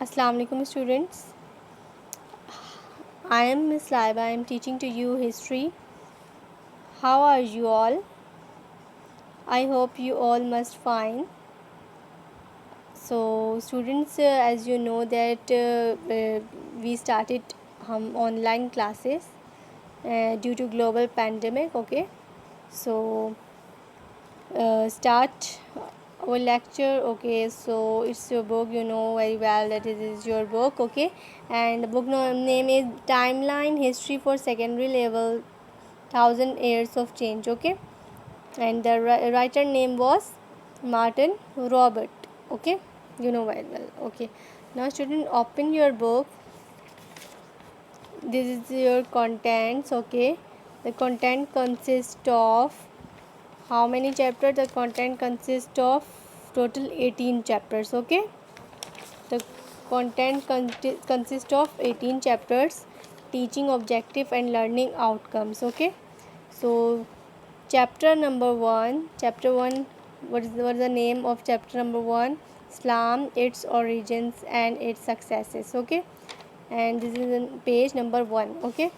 Assalamu alaikum students. I am Miss Laiba. I am teaching to you history. How are you all? I hope you all must fine. So students, as you know that we started online classes due to global pandemic. Okay, so start our lecture. Okay, so it's your book, you know very well that it is your book. Okay, and the book name is Timeline History for Secondary Level, 1000 Years of Change. Okay, and the writer name was Martin Robert. Okay, you know very well. Okay, now student, open your book. This is your contents. Okay, the content consists of how many chapters? The content consists of total 18 chapters. Okay, the content consists of 18 chapters, teaching objective and learning outcomes. Okay, so chapter number 1. Chapter 1, what is the name of chapter number 1? Islam, its origins and its successes. Okay, and this is in page number 1. Okay,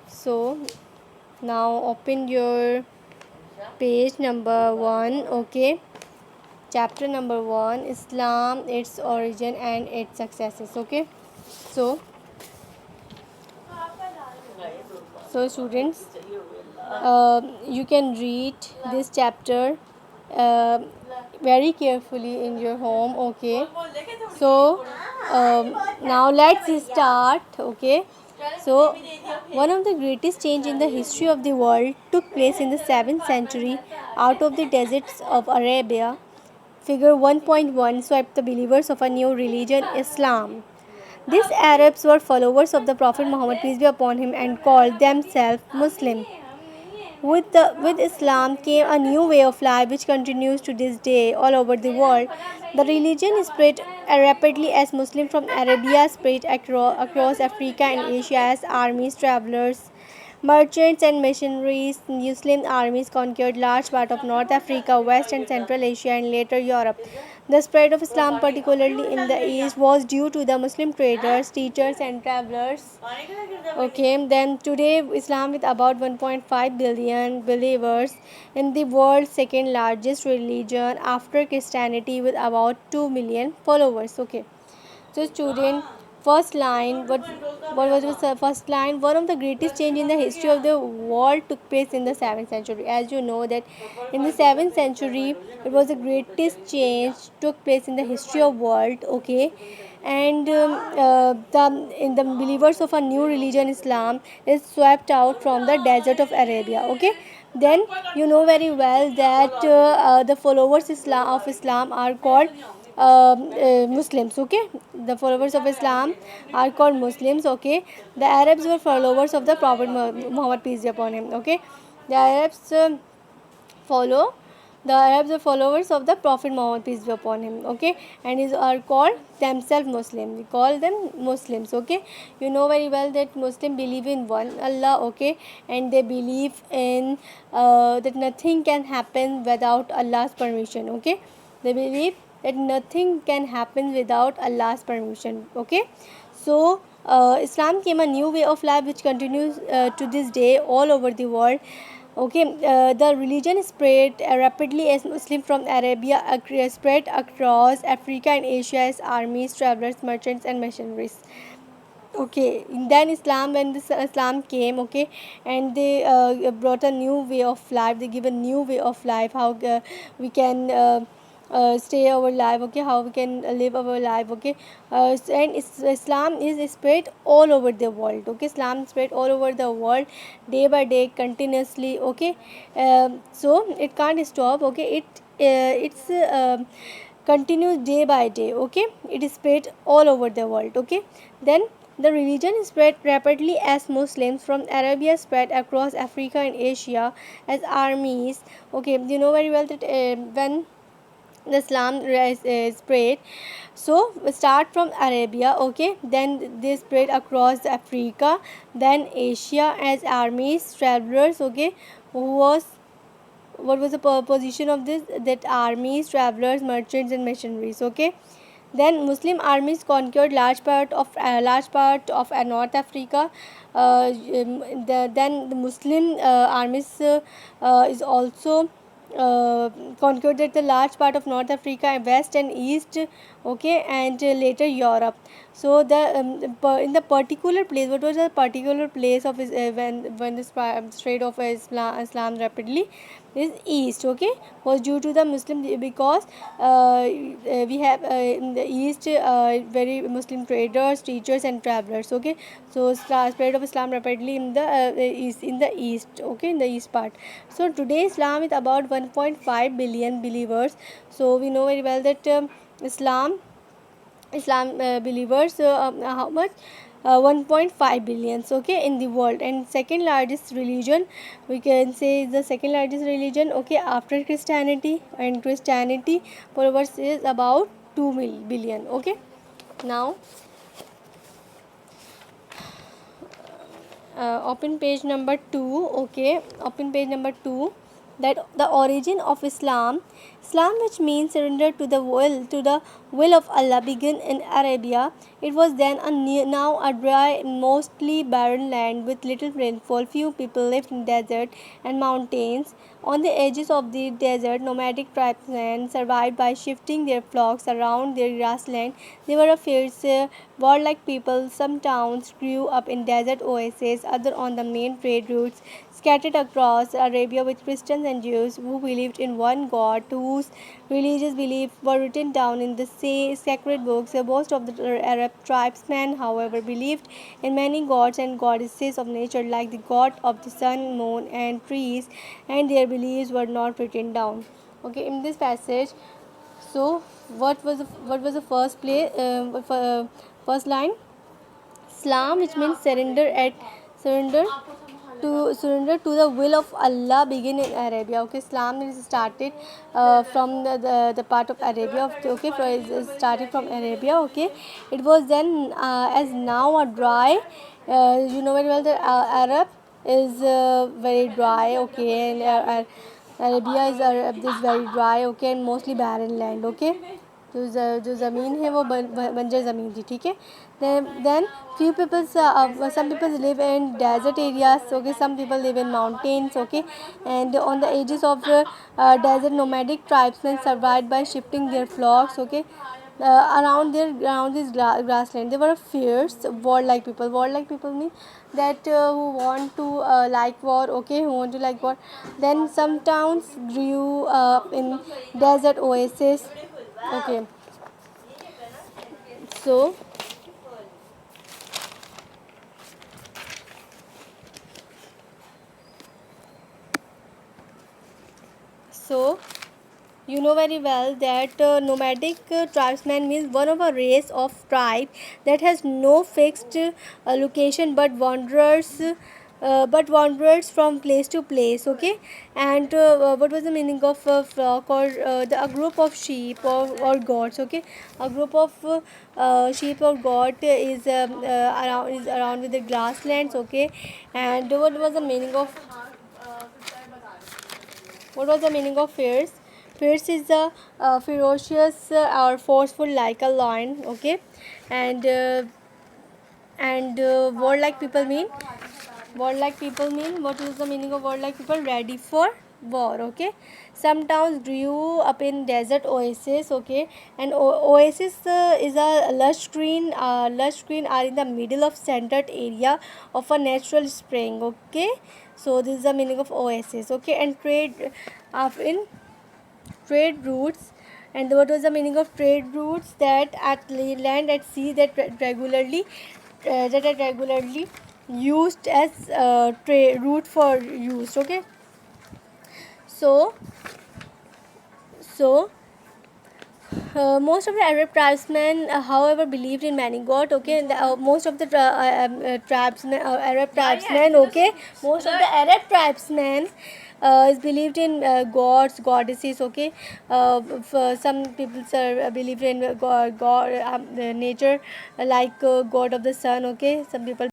so now open your page number 1. Okay, chapter number 1, Islam, its origin and its successes. Okay, so students, you can read this chapter uh, very carefully in your home. Okay, so now let's start. Okay, so one of the greatest change in the history of the world took place in the 7th century. Out of the deserts of Arabia, figure 1.1 swept the believers of a new religion, Islam. These Arabs were followers of the Prophet Muhammad, peace be upon him, and called themselves Muslim. With Islam came a new way of life which continues to this day all over the world. The religion spread rapidly as Muslims from Arabia spread across Africa and Asia as armies, travelers, merchants and missionaries. Muslim armies conquered large part of North Africa, West and Central Asia and later Europe. The spread of Islam, particularly in the East, was due to the Muslim traders, teachers and travelers. Okay, then today Islam with about 1.5 billion believers in the world's second largest religion after Christianity with about 2 million followers. Okay, so student, first line, what was the first line? One of the greatest change in the history of the world took place in the 7th century. As you know that in the 7th century it was the greatest change took place in the history of world. Okay, and the believers of a new religion, Islam, is swept out from the desert of Arabia. Okay, then you know very well that the followers of Islam are called Muslims. Okay, the followers of Islam are called Muslims. Okay, the Arabs were followers of the Prophet Muhammad, peace be upon him. Okay, the follow Arabs are followers of the Prophet Muhammad, peace be upon him. Okay, and are called themselves Muslim. We call them Muslims. Okay, you know very well that Muslim believe in one Allah. Okay, and they believe in that nothing can happen without Allah's permission. Okay, they believe that nothing can happen without Allah's permission. Okay, so Islam came a new way of life which continues to this day all over the world. Okay, the religion spread rapidly as Muslims from Arabia spread across Africa and Asia as armies, travelers, merchants, and missionaries. Okay, then Islam, when this Islam came, okay, and they brought a new way of life. They give a new way of life, how we can stay our life. Okay, how we can live our life. Okay, and Islam is spread all over the world. Okay, Islam spread all over the world, day by day, continuously. Okay, so it can't stop. Okay, it's continues day by day. Okay, it is spread all over the world. Okay, then the religion spread rapidly as Muslims from Arabia spread across Africa and Asia as armies. Okay, you know very well that when the Islam spread, so start from Arabia. Okay, then they spread across Africa, then Asia as armies, travelers. Okay, who was what was the position of this, that armies, travelers, merchants and missionaries. Okay, Then Muslim armies conquered large part of North Africa. Then the Muslim armies is also conquered the large part of North Africa, west and east, okay, and later Europe. So in the particular place, what was the particular place of when the Strait of Islam rapidly is east, okay, was due to the Muslim, because we have in the east very Muslim traders, teachers and travelers, okay. So spread of Islam rapidly in the east, okay, in the east part. So today Islam is about 1.5 billion believers. So we know very well that Islam believers how much, 1.5 billions, okay, in the world, and second largest religion, we can say, is the second largest religion, okay, after Christianity, and Christianity followers is about 2 billion, okay. Now open page number 2, okay, open page number 2, that the origin of Islam, which means surrender to the will of Allah, began in Arabia. It was then now a dry, mostly barren land with little rainfall. Few people lived in desert and mountains. On the edges of the desert, nomadic tribesmen survived by shifting their flocks around their grassland. They were a fierce, warlike people. Some towns grew up in desert oases, others on the main trade routes scattered across Arabia, with Christians and Jews who believed in one God, whose religious beliefs were written down in the sacred books. Most of the Arab tribesmen, however, believed in many gods and goddesses of nature, like the god of the sun, moon, and trees, and their beliefs were not written down. Okay, in this passage, so what was the first line? Islam, which means surrender surrender to the will of Allah, begin in Arabia. Okay, Islam is started from the part of Arabia. Okay, is started from Arabia. Okay, it was then as now a dry. You know very well that Arab is very dry. Okay, and Arabia is very dry. Okay, and mostly barren land. Okay, जो ज़मीन है वो बंजर ज़मीन थी, ठीक है. Then few people, some people live in desert areas, okay, some people live in mountains, okay, and on the edges of the desert, nomadic tribesmen survived by shifting their flocks, okay, around this grassland. They were fierce, warlike people. Warlike people mean that who want to like war, okay, who want to like war. Then some towns grew in desert oases, okay. So you know very well that nomadic tribesman means one of a race of tribe that has no fixed location, but wanderers from place to place, okay. And what was the meaning of flock, or a group of sheep, or goats, okay. A group of sheep or goat is around with the grasslands, okay. And what was the meaning of fierce? Fierce is a ferocious or forceful like a lion, okay. And warlike people mean, what is the meaning of warlike people? Ready for war, okay. Some towns grew up in desert oases, okay. And oasis is a lush green are in the middle of centered area of a natural spring, okay. So this is the meaning of oasis, okay. And trade routes. And what was the meaning of trade routes? That at land, at sea, that are regularly used as trade route for use, okay. So most of the Arab tribesmen, however, believed in many gods. Okay, and most of the Arab tribesmen. Okay, most of the Arab tribesmen is believed in gods, goddesses. Okay, some people believe in God, nature, like god of the sun. Okay, some people